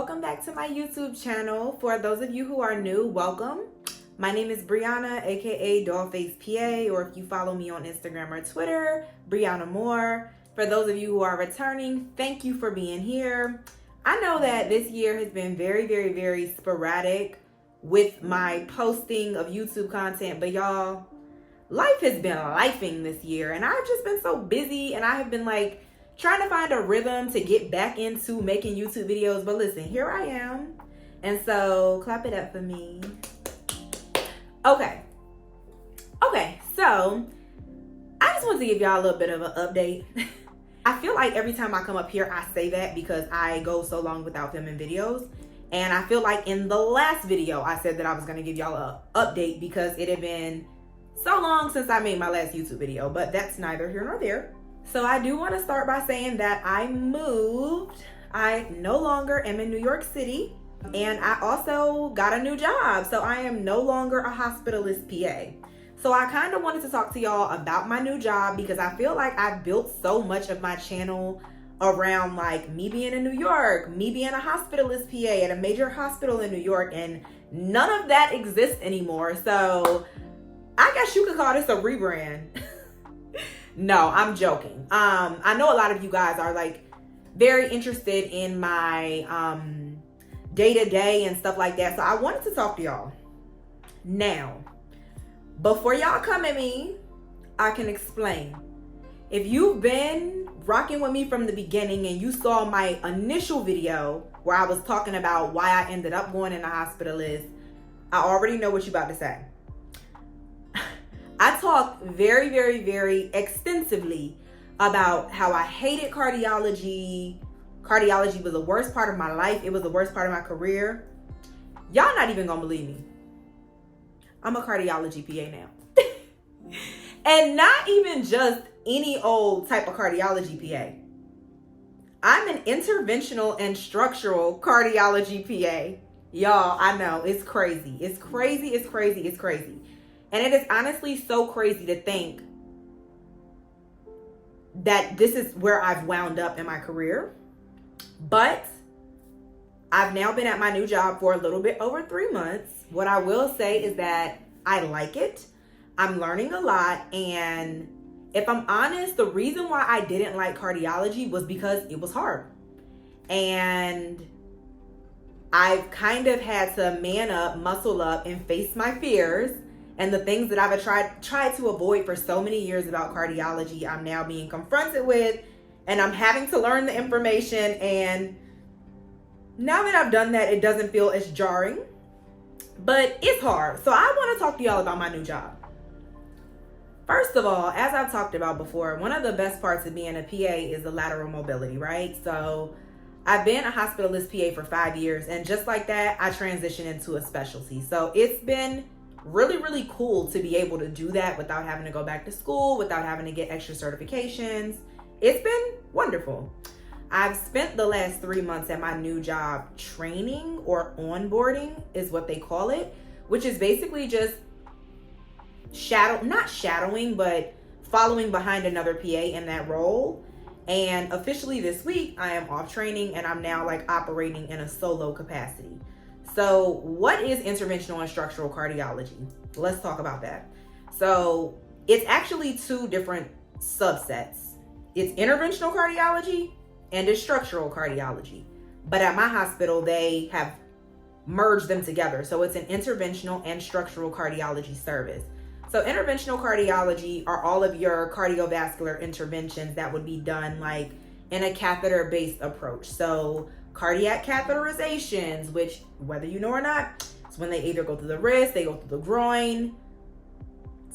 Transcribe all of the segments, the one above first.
welcome back to my YouTube channel. For those of you who are new, welcome. My name is Brianna, aka Dollface PA, or if you follow me on Instagram or Twitter, Brianna Moore. For those of you who are returning, thank you for being here. I know that this year has been very sporadic with my posting of YouTube content, but y'all, life has been lifing this year, and I've just been so busy, and I have been like trying to find a rhythm to get back into making YouTube videos. But listen, here I am, and so clap it up for me. Okay, so I just want to give y'all a little bit of an update. I feel like every time I come up here, I say that because I go so long without filming videos. And I feel like in the last video, I said that I was going to give y'all an update because it had been so long since I made my last YouTube video, but that's neither here nor there. So I do want to start by saying that I moved. I no longer am in New York City, and I also got a new job. So I am no longer a hospitalist PA. So I kind of wanted to talk to y'all about my new job because I feel like I built so much of my channel around like me being in New York, me being a hospitalist PA at a major hospital in New York, and none of that exists anymore. So I guess you could call this a rebrand. No, I'm joking. I know a lot of you guys are like very interested in my day-to-day and stuff like that. So I wanted to talk to y'all. Now, before y'all come at me, I can explain. If you've been rocking with me from the beginning and you saw my initial video where I was talking about why I ended up going in the hospitalist, I already know what you're about to say. I talked very extensively about how I hated cardiology. Cardiology was the worst part of my life. It was the worst part of my career. Y'all not even gonna believe me. I'm a cardiology PA now. And not even just any old type of cardiology PA. I'm an interventional and structural cardiology PA. Y'all, I know, it's crazy. It's crazy. And it is honestly so crazy to think that this is where I've wound up in my career. But I've now been at my new job for a little bit over 3 months. What I will say is that I like it. I'm learning a lot. And if I'm honest, the reason why I didn't like cardiology was because it was hard. And I've kind of had to man up, muscle up, and face my fears. And the things that I've tried to avoid for so many years about cardiology, I'm now being confronted with, and I'm having to learn the information. And now that I've done that, it doesn't feel as jarring, but it's hard. So I want to talk to y'all about my new job. First of all, as I've talked about before, one of the best parts of being a PA is the lateral mobility, right? So I've been a hospitalist PA for 5 years, and just like that, I transitioned into a specialty. So it's been really cool to be able to do that without having to go back to school, without having to get extra certifications. It's been wonderful. I've spent the last 3 months at my new job training, or onboarding is what they call it, which is basically just not shadowing, but following behind another PA in that role. And officially this week, I am off training and I'm now like operating in a solo capacity. So what is interventional and structural cardiology? Let's talk about that. So it's actually two different subsets. It's interventional cardiology and it's structural cardiology. But at my hospital, they have merged them together. So it's an interventional and structural cardiology service. So interventional cardiology are all of your cardiovascular interventions that would be done like in a catheter-based approach. So cardiac catheterizations, which whether you know or not, it's when they either go through the wrist, they go through the groin,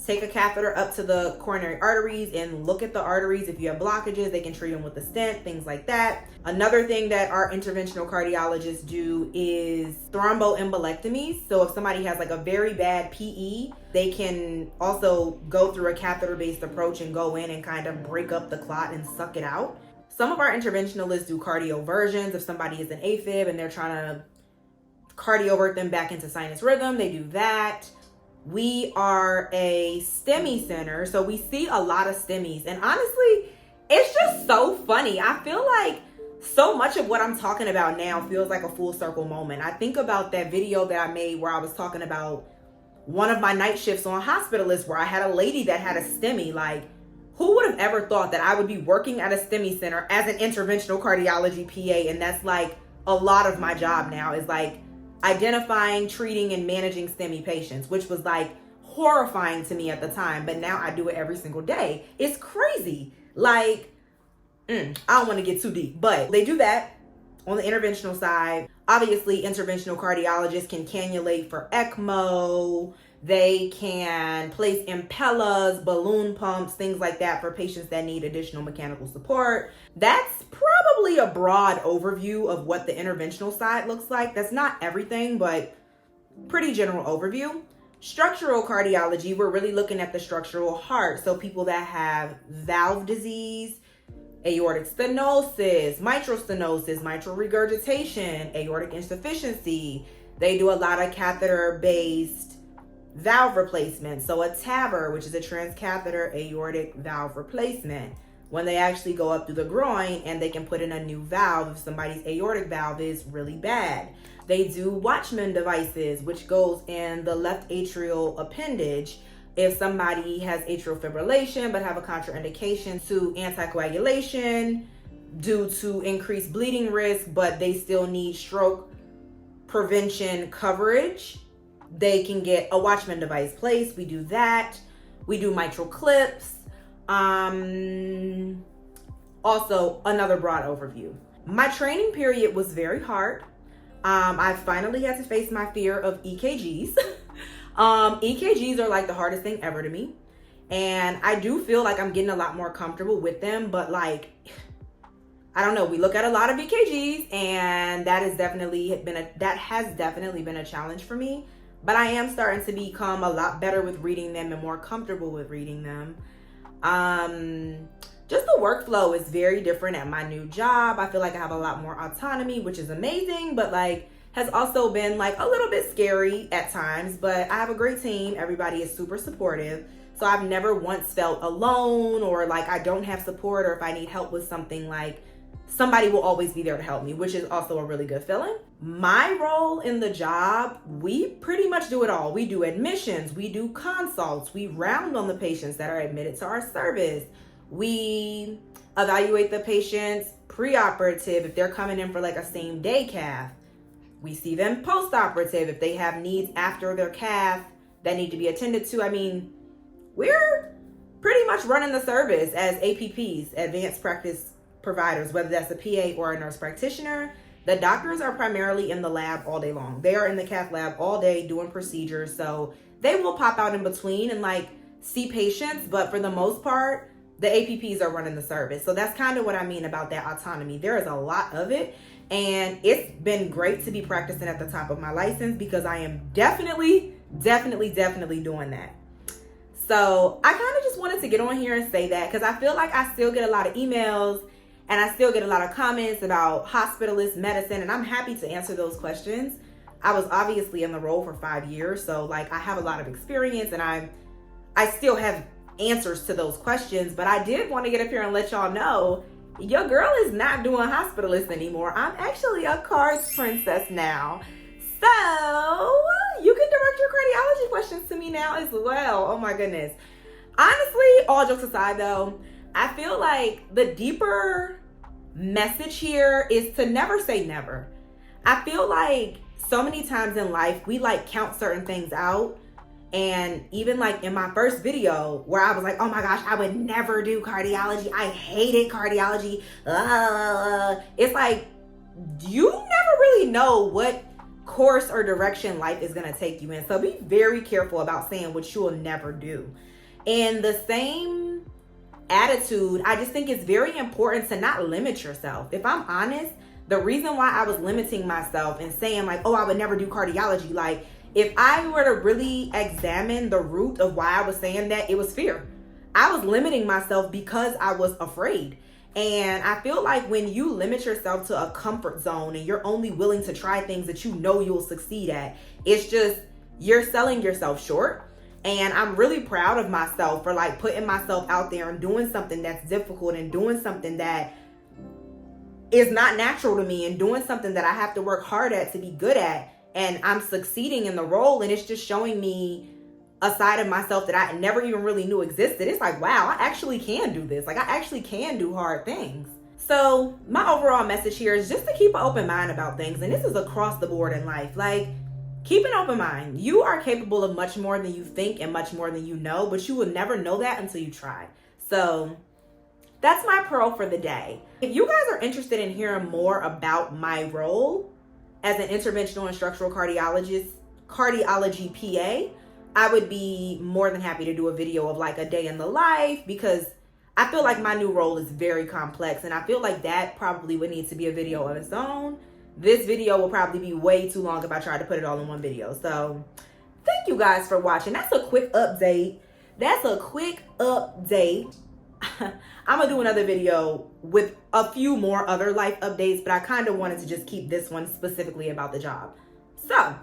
take a catheter up to the coronary arteries and look at the arteries. If you have blockages, they can treat them with a stent, things like that. Another thing that our interventional cardiologists do is thromboembolectomies. So if somebody has like a very bad PE, they can also go through a catheter-based approach and go in and kind of break up the clot and suck it out. Some of our interventionalists do cardioversions. If somebody is an AFib and they're trying to cardiovert them back into sinus rhythm, they do that. We are a STEMI center, so we see a lot of STEMIs. And honestly, it's just so funny. I feel like so much of what I'm talking about now feels like a full circle moment. I think about that video that I made where I was talking about one of my night shifts on hospitalist where I had a lady that had a STEMI. Like, who would have ever thought that I would be working at a STEMI center as an interventional cardiology PA? And that's like a lot of my job now, is like identifying, treating, and managing STEMI patients, which was like horrifying to me at the time. But now I do it every single day. It's crazy. Like, I don't want to get too deep, but they do that on the interventional side. Obviously, interventional cardiologists can cannulate for ECMO. They can place impellas, balloon pumps, things like that for patients that need additional mechanical support. That's probably a broad overview of what the interventional side looks like. That's not everything, but pretty general overview. Structural cardiology, we're really looking at the structural heart. So people that have valve disease, aortic stenosis, mitral stenosis, mitral regurgitation, aortic insufficiency. They do a lot of catheter-based valve replacement. So a TAVR, which is a transcatheter aortic valve replacement, when they actually go up through the groin and they can put in a new valve if somebody's aortic valve is really bad. They do Watchman devices, which goes in the left atrial appendage if somebody has atrial fibrillation but have a contraindication to anticoagulation due to increased bleeding risk, but they still need stroke prevention coverage. They can get a Watchman device placed. We do that. We do mitral clips. Also, another broad overview. My training period was very hard. I finally had to face my fear of EKGs. EKGs are like the hardest thing ever to me. And I do feel like I'm getting a lot more comfortable with them, but like, I don't know, we look at a lot of EKGs and that has definitely been a challenge for me, but I am starting to become a lot better with reading them and more comfortable with reading them. Just the workflow is very different at my new job. I feel like I have a lot more autonomy, which is amazing, but like has also been like a little bit scary at times, but I have a great team. Everybody is super supportive. So I've never once felt alone or like I don't have support, or if I need help with something, like somebody will always be there to help me, which is also a really good feeling. My role in the job, we pretty much do it all. We do admissions, we do consults, we round on the patients that are admitted to our service. We evaluate the patients preoperative if they're coming in for like a same day cath. We see them post-operative if they have needs after their cath that need to be attended to. I mean, we're pretty much running the service as APPs, advanced practice providers, whether that's a PA or a nurse practitioner. The doctors are primarily in the lab all day long. They are in the cath lab all day doing procedures. So they will pop out in between and like see patients, but for the most part, the APPs are running the service. So that's kind of what I mean about that autonomy. There is a lot of it. And it's been great to be practicing at the top of my license because I am definitely doing that. So I kind of just wanted to get on here and say that because I feel like I still get a lot of emails and I still get a lot of comments about hospitalist medicine, and I'm happy to answer those questions. I was obviously in the role for 5 years, so like I have a lot of experience and I still have answers to those questions, but I did want to get up here and let y'all know your girl is not doing hospitalist anymore. I'm actually a cards princess now. So you can direct your cardiology questions to me now as well. Oh my goodness. Honestly, all jokes aside though, I feel like the deeper message here is to never say never. I feel like so many times in life, we like count certain things out. And even like in my first video where I was like, oh my gosh, I would never do cardiology. I hated cardiology. It's like, you never really know what course or direction life is going to take you in. So be very careful about saying what you will never do. And the same attitude, I just think it's very important to not limit yourself. If I'm honest, the reason why I was limiting myself and saying like, oh, I would never do cardiology, like, if I were to really examine the root of why I was saying that, it was fear. I was limiting myself because I was afraid. And I feel like when you limit yourself to a comfort zone and you're only willing to try things that you know you'll succeed at, it's just, you're selling yourself short. And I'm really proud of myself for like putting myself out there and doing something that's difficult and doing something that is not natural to me and doing something that I have to work hard at to be good at, and I'm succeeding in the role, and it's just showing me a side of myself that I never even really knew existed. It's like, wow, I actually can do this. Like, I actually can do hard things. So my overall message here is just to keep an open mind about things. And this is across the board in life. Like, keep an open mind. You are capable of much more than you think and much more than you know, but you will never know that until you try. So that's my pearl for the day. If you guys are interested in hearing more about my role as an interventional and structural cardiologist, cardiology PA, I would be more than happy to do a video of like a day in the life, because I feel like my new role is very complex, and I feel like that probably would need to be a video of its own. This video will probably be way too long if I try to put it all in one video. So thank you guys for watching. That's a quick update. I'm gonna do another video with a few more other life updates, but I kind of wanted to just keep this one specifically about the job. So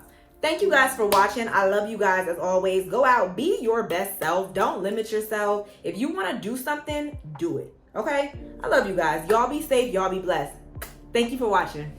thank you guys for watching. I love you guys as always. Go out, be your best self. Don't limit yourself. If you want to do something, do it. Okay? I love you guys. Y'all be safe. Y'all be blessed. Thank you for watching.